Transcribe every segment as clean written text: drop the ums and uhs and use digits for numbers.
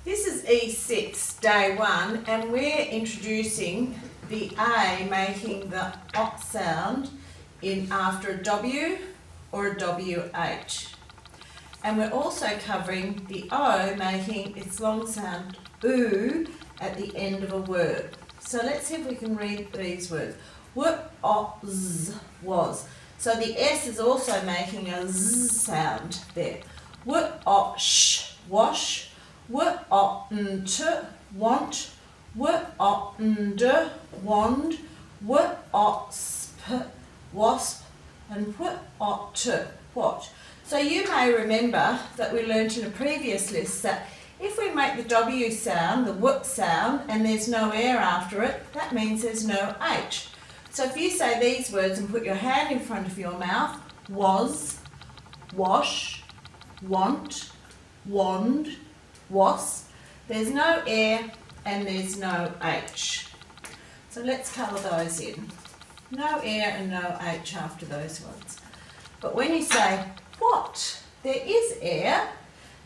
This is E6, day 1, and we're introducing the A making the O sound in after a W or a WH. And we're also covering the O making its long sound OO at the end of a word. So let's see if we can read these words. W-O-Z, was. So the S is also making a Z sound there. W-O-sh, wash. W-O-N-T, want. W-O-N-D, wand. W-O-S-P, wasp. And W-O-T, watch. So you may remember that we learnt in a previous list that if we make the W sound, the W sound, and there's no air after it, that means there's no H. So if you say these words and put your hand in front of your mouth, was, wash, want, wand, wasp, there's no air and there's no H. So let's colour those in. No air and no H after those ones. But when you say what, there is air,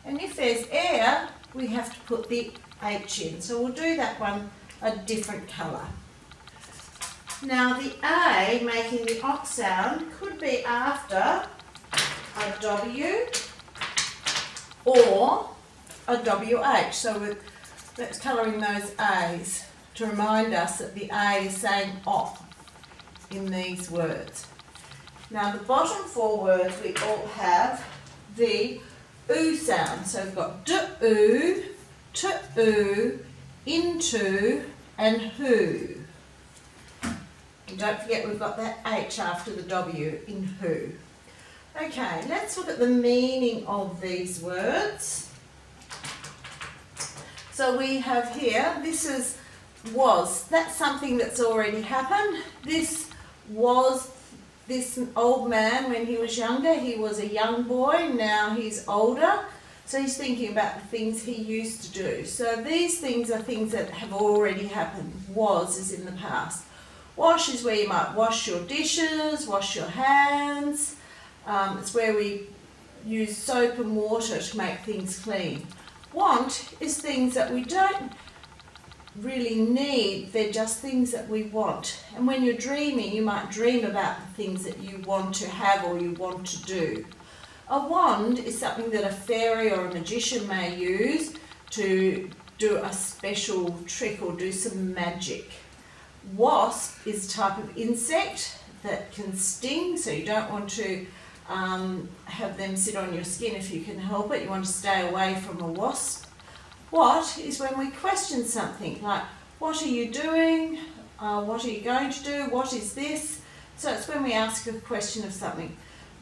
and if there's air, we have to put the H in. So we'll do that one a different colour. Now the A making the O sound could be after a W or a WH. So that's colouring those A's to remind us that the A is saying O in these words. Now the bottom 4 words we all have the oo sound. So we've got do, to, into, and who. And don't forget we've got that H after the W in who. Okay, let's look at the meaning of these words. So we have here, this is was. That's something that's already happened. This was this old man when he was younger. He was a young boy, now he's older. So he's thinking about the things he used to do. So these things are things that have already happened. Was is in the past. Wash is where you might wash your dishes, wash your hands. It's where we use soap and water to make things clean. Want is things that we don't really need, they're just things that we want. And when you're dreaming, you might dream about the things that you want to have or you want to do. A wand is something that a fairy or a magician may use to do a special trick or do some magic. Wasp is a type of insect that can sting, so you don't want to have them sit on your skin if you can help it. You want to stay away from a wasp. What is when we question something, like what are you doing, what are you going to do, what is this? So it's when we ask a question of something.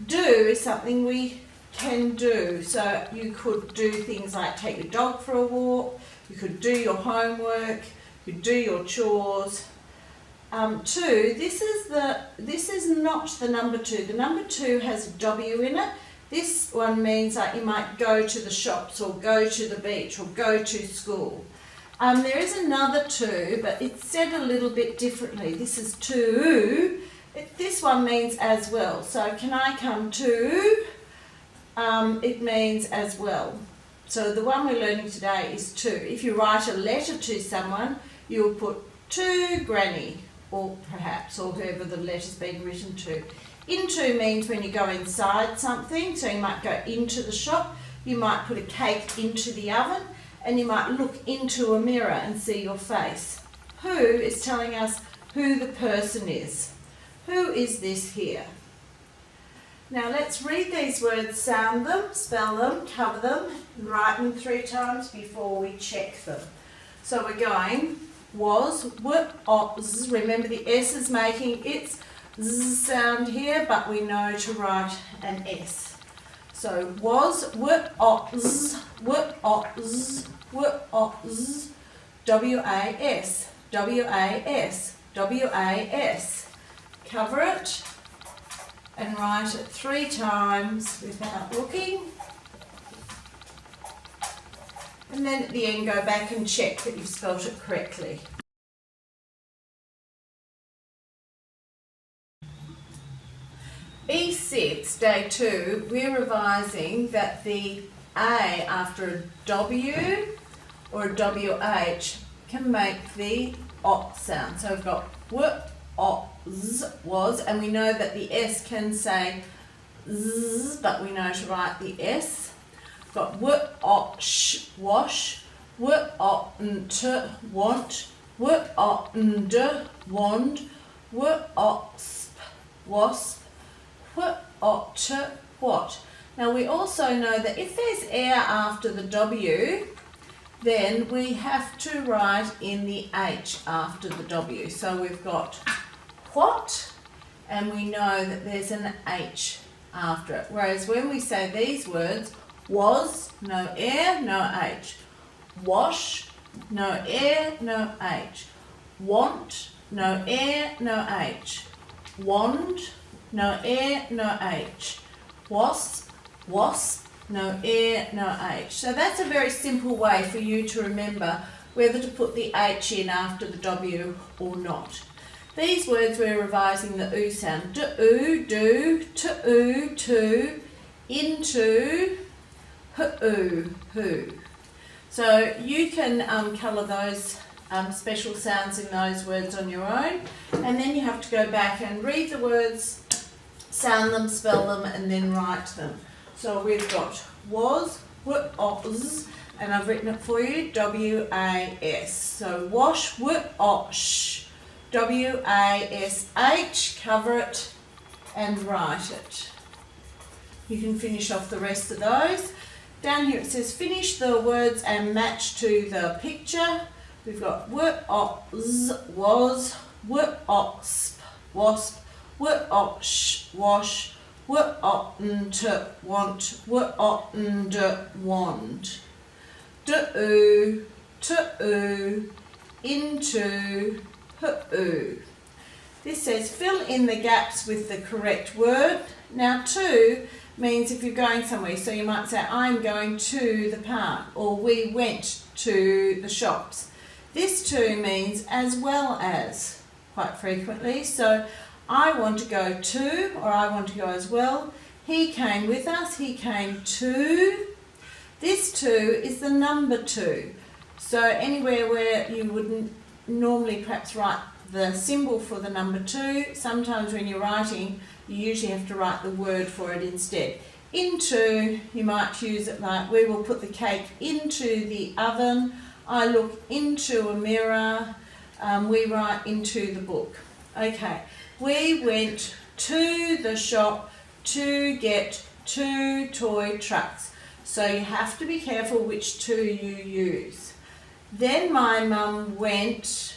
Do is something we can do. So you could do things like take your dog for a walk, you could do your homework, you could do your chores. 2, this is not the number 2. The number 2 has a W in it. This one means that you might go to the shops or go to the beach or go to school. There is another 2, but it's said a little bit differently. This is to. This one means as well. So can I come to? It means as well. So the one we're learning today is to. If you write a letter to someone, you'll put to Granny, or perhaps, or whoever the letter's been written to. Into means when you go inside something, so you might go into the shop, you might put a cake into the oven, and you might look into a mirror and see your face. Who is telling us who the person is. Who is this here? Now let's read these words, sound them, spell them, cover them, and write them 3 times before we check them. So we're going was, w-o-z. Remember the S is making its Z sound here, but we know to write an S. So was, w-o-z, w-o-z, w-o-z, W-A-S, W-A-S, W-A-S. Cover it and write it 3 times without looking. And then at the end go back and check that you've spelt it correctly. E6, day 2, we're revising that the A after a W or a WH can make the ot sound. So we've got w-o-z, was, and we know that the S can say z, but we know to write the S. We've got w-o-sh, wash, w-o-n-t, want, w-o-n-d, wand, w-o-sp, wasp, w-o-t, what. Now we also know that if there's air after the W, then we have to write in the H after the W. So we've got what, and we know that there's an H after it. Whereas when we say these words, was, no air, no H. Wash, no air, no H. Want, no air, no H. Wand, no air, no H. Wasp, no air, no H. So that's a very simple way for you to remember whether to put the H in after the W or not. These words we're revising the oo sound. Do, to, to, into, who. So you can colour those special sounds in those words on your own, and then you have to go back and read the words, sound them, spell them, and then write them. So we've got was, w-o-z, and I've written it for you, W-A-S. So wash, w-o-sh, W-A-S-H, cover it and write it. You can finish off the rest of those. Down here it says finish the words and match to the picture. We've got w-o-z, was, w-o-sp, wasp, w-o-sh, wash, w-o-n-t, want, w-o-n-d, wand. Do, to, into, who. This says fill in the gaps with the correct word. Now to means if you're going somewhere, so you might say I'm going to the park, or we went to the shops. This to means as well as, quite frequently. So I want to go to, or I want to go as well. He came with us, he came to. This to is the number 2. So anywhere where you wouldn't normally perhaps write the symbol for the number 2, sometimes when you're writing, you usually have to write the word for it instead. Into, you might use it like, we will put the cake into the oven. I look into a mirror. We write into the book. Okay. We went to the shop to get 2 toy trucks. So you have to be careful which 2 you use. Then my mum went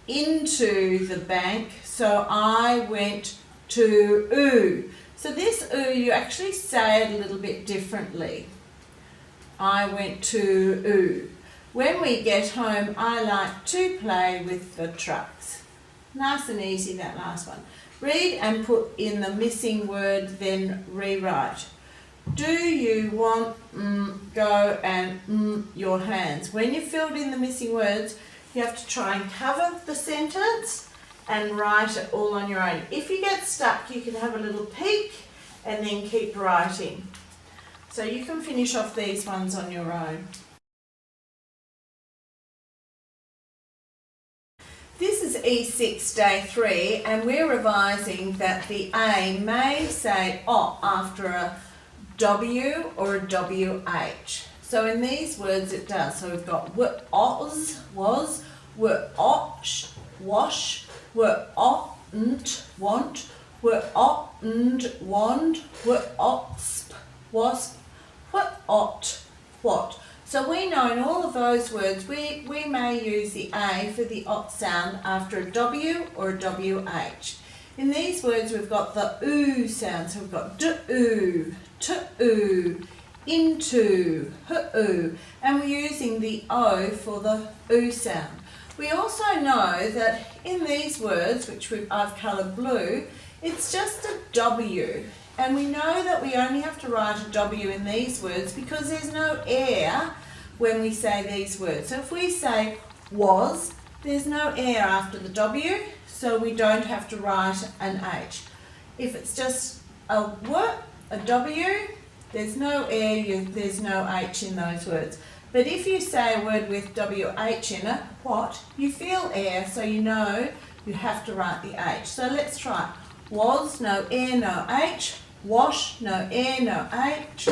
into the bank, so I went to oo. So this oo, you actually say it a little bit differently. I went to oo. When we get home, I like to play with the trucks. Nice and easy, that last one. Read and put in the missing word, then rewrite. Do you want go and your hands? When you've filled in the missing words, you have to try and cover the sentence and write it all on your own. If you get stuck, you can have a little peek and then keep writing. So you can finish off these ones on your own. This is E6 day 3, and we're revising that the A may say O after a W or a WH. So in these words it does. So we've got w-oz, was, w-osh, wash, w-o-nt, want, w-o-nd, wand, w-osp, wasp, w-ot, what. So we know in all of those words we may use the A for the ot sound after a W or a WH. In these words we've got the oo sound. So we've got do, to, into, hu, and we're using the O for the oo sound. We also know that in these words, which I've coloured blue, it's just a W. And we know that we only have to write a W in these words because there's no air when we say these words. So if we say was, there's no air after the W, so we don't have to write an H. If it's just a W, there's no air, there's no H in those words. But if you say a word with WH in it, what? You feel air, so you know you have to write the H. So let's try. Was, no air, no H. Wash, no air, no H.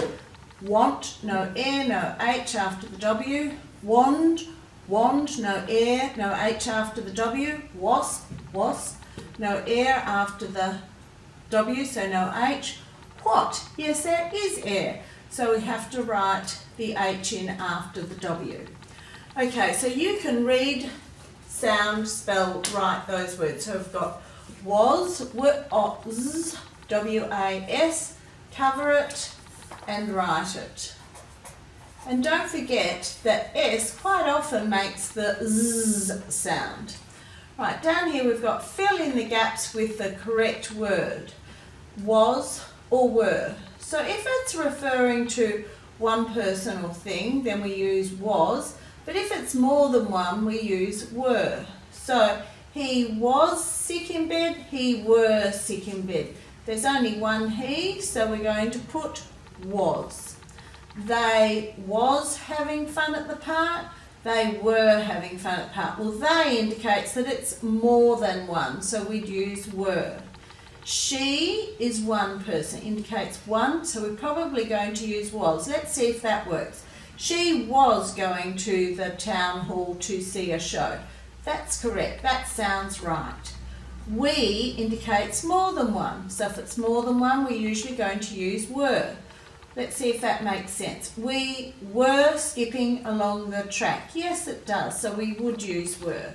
Want, no air, no H after the W. Wand, no air, no H after the W. Was, no air after the W, so no H. What? Yes, there is air. So we have to write the H in after the W. Okay, so you can read, sound, spell, write those words. So we've got was, was, W-A-S, cover it and write it. And don't forget that S quite often makes the Z sound. Right, down here we've got fill in the gaps with the correct word. Was or were. So if it's referring to one person or thing, then we use was. But if it's more than one, we use were. So he was sick in bed, he were sick in bed. There's only one he, so we're going to put was. They was having fun at the park, they were having fun at the park. Well, they indicates that it's more than one, so we'd use were. She is one person, indicates one, so we're probably going to use was. Let's see if that works. She was going to the town hall to see a show. That's correct, that sounds right. We indicates more than one, so if it's more than one, we're usually going to use were. Let's see if that makes sense. We were skipping along the track. Yes, it does, so we would use were.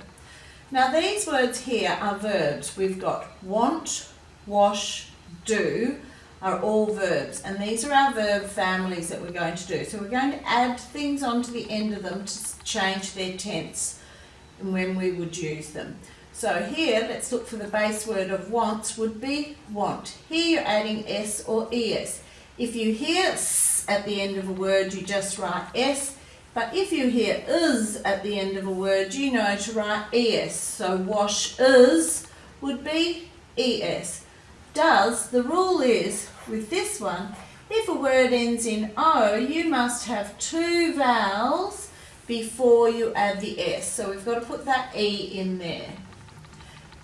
Now these words here are verbs. We've got want, wash, do are all verbs, and these are our verb families that we're going to do. So we're going to add things onto the end of them to change their tense and when we would use them. So here, let's look for the base word of wants would be want. Here you're adding S or ES. If you hear S at the end of a word, you just write S. But if you hear is at the end of a word, you know to write ES. So wash is would be ES. Does, the rule is, with this one, if a word ends in O, you must have two vowels before you add the S. So we've got to put that E in there.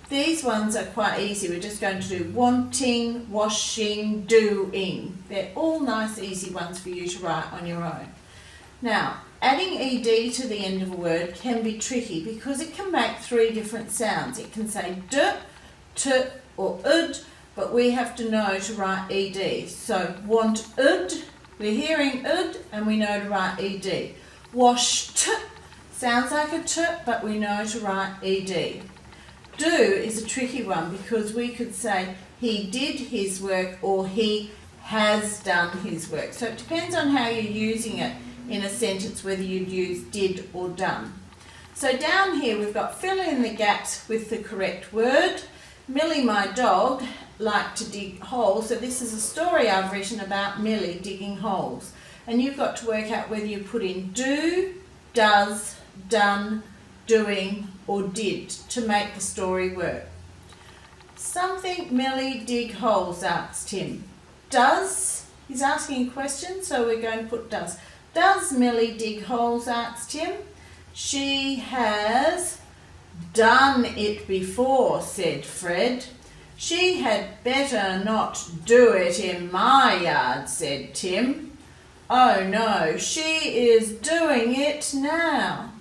These ones are quite easy. We're just going to do wanting, washing, doing. They're all nice, easy ones for you to write on your own. Now, adding ED to the end of a word can be tricky because it can make three different sounds. It can say d, t, or ud, but we have to know to write ed. So want ud, we're hearing ud and we know to write ed. Wash t, sounds like a t, but we know to write ed. Do is a tricky one because we could say he did his work or he has done his work. So it depends on how you're using it in a sentence, whether you'd use did or done. So down here we've got fill in the gaps with the correct word. Millie, my dog, liked to dig holes. So this is a story I've written about Millie digging holes. And you've got to work out whether you put in do, does, done, doing, or did to make the story work. Something Millie dig holes, asked him. Does, he's asking a question, so we're going to put does. Does Millie dig holes, asked him. She has done it before, said Fred. She had better not do it in my yard, said Tim. Oh no, she is doing it now,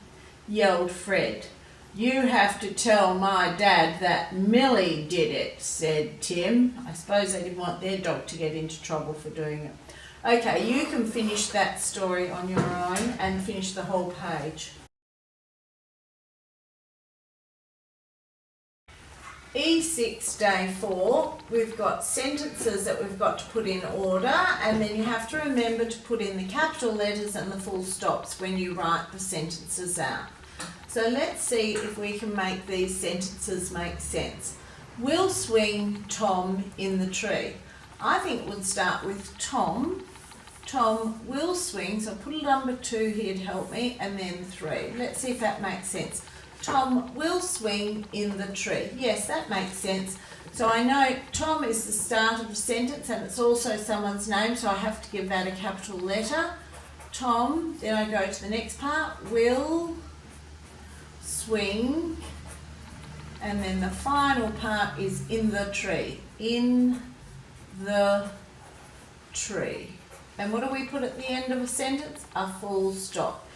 yelled Fred. You have to tell my dad that Millie did it, said Tim. I suppose they didn't want their dog to get into trouble for doing it. Okay, you can finish that story on your own and finish the whole page. E6 day 4, we've got sentences that we've got to put in order, and then you have to remember to put in the capital letters and the full stops when you write the sentences out. So let's see if we can make these sentences make sense. We'll swing Tom in the tree. I think we'll start with Tom. Tom will swing, so I'll put a number 2 here to help me, and then 3. Let's see if that makes sense. Tom will swing in the tree. Yes, that makes sense. So I know Tom is the start of the sentence and it's also someone's name, so I have to give that a capital letter. Tom, then I go to the next part, will swing, and then the final part is in the tree. In the tree. And what do we put at the end of a sentence? A full stop.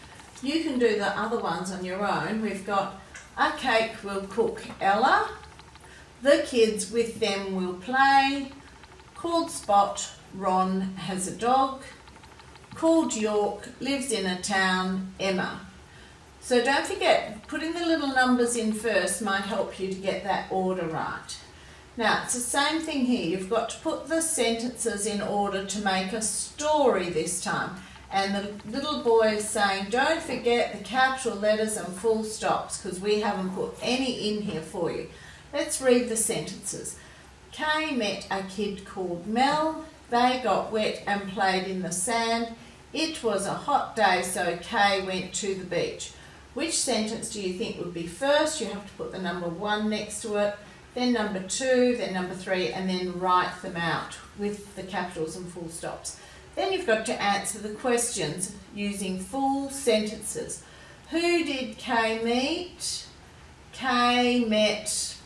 You can do the other ones on your own. We've got a cake will cook Ella. The kids with them will play. Called Spot, Ron has a dog. Called York, lives in a town, Emma. So don't forget, putting the little numbers in first might help you to get that order right. Now, it's the same thing here. You've got to put the sentences in order to make a story this time. And the little boy is saying, don't forget the capital letters and full stops, because we haven't put any in here for you. Let's read the sentences. Kay met a kid called Mel. They got wet and played in the sand. It was a hot day, so Kay went to the beach. Which sentence do you think would be first? You have to put the number 1 next to it, then number 2, then number 3, and then write them out with the capitals and full stops. Then you've got to answer the questions using full sentences. Who did Kay meet? Kay met,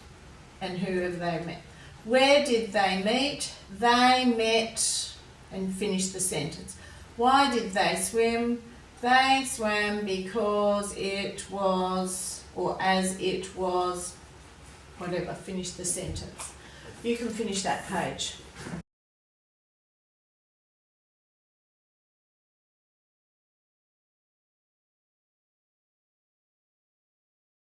and who have they met? Where did they meet? They met, and finish the sentence. Why did they swim? They swam because it was, or as it was, whatever, finish the sentence. You can finish that page.